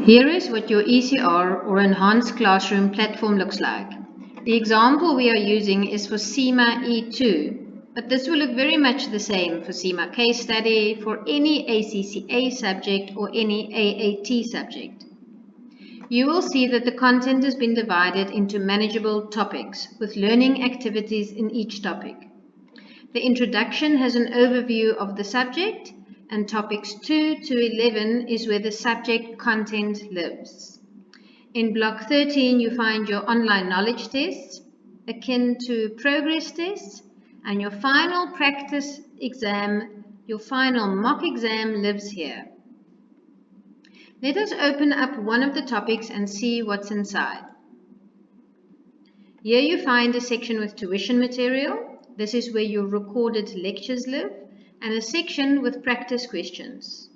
Here is what your ECR or Enhanced Classroom platform looks like. The example we are using is for CIMA E2, but this will look very much the same for CIMA Case Study, for any ACCA subject or any AAT subject. You will see that the content has been divided into manageable topics with learning activities in each topic. The introduction has an overview of the subject, and topics 2 to 11 is where the subject content lives. In block 13 you find your online knowledge tests, akin to progress tests, and your final practice exam, your final mock exam lives here. Let us open up one of the topics and see what's inside. Here you find a section with tuition material. This is where your recorded lectures live, and a section with practice questions.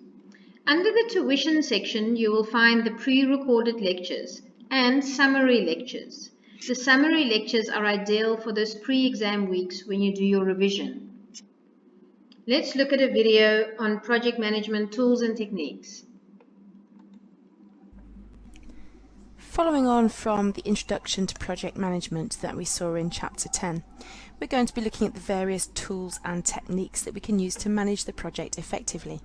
Under the tuition section, you will find the pre-recorded lectures and summary lectures. The summary lectures are ideal for those pre-exam weeks when you do your revision. Let's look at a video on project management tools and techniques. Following on from the introduction to project management that we saw in Chapter 10, we're going to be looking at the various tools and techniques that we can use to manage the project effectively.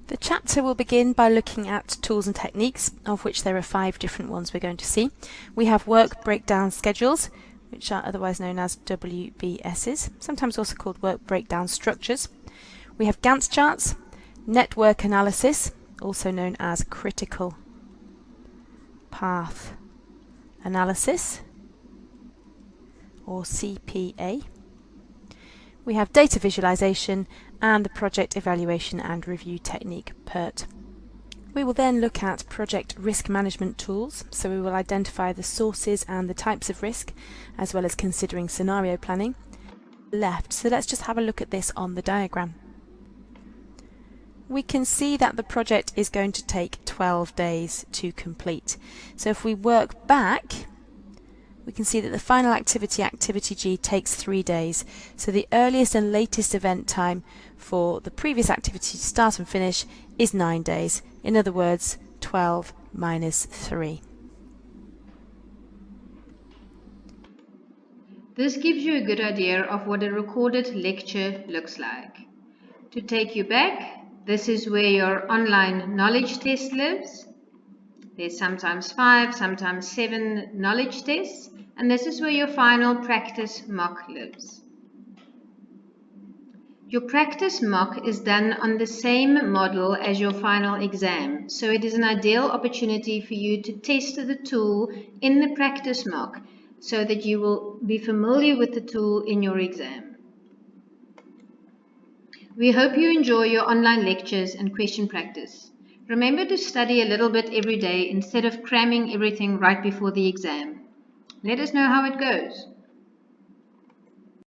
The chapter will begin by looking at tools and techniques, of which there are 5 different ones we're going to see. We have work breakdown schedules, which are otherwise known as WBSs, sometimes also called work breakdown structures. We have Gantt charts, network analysis, also known as critical path analysis, or CPA. We have data visualization and the project evaluation and review technique, PERT. We will then look at project risk management tools, so we will identify the sources and the types of risk, as well as considering scenario planning. Left, so let's just have a look at this on the diagram. We can see that the project is going to take 12 days to complete. So if we work back, we can see that the final activity, activity G, takes 3 days. So the earliest and latest event time for the previous activity to start and finish is 9 days. In other words, 12 minus 3. This gives you a good idea of what a recorded lecture looks like. To take you back, this is where your online knowledge test lives. There's sometimes 5, sometimes 7 knowledge tests, and this is where your final practice mock lives. Your practice mock is done on the same model as your final exam, so it is an ideal opportunity for you to test the tool in the practice mock so that you will be familiar with the tool in your exam. We hope you enjoy your online lectures and question practice. Remember to study a little bit every day instead of cramming everything right before the exam. Let us know how it goes.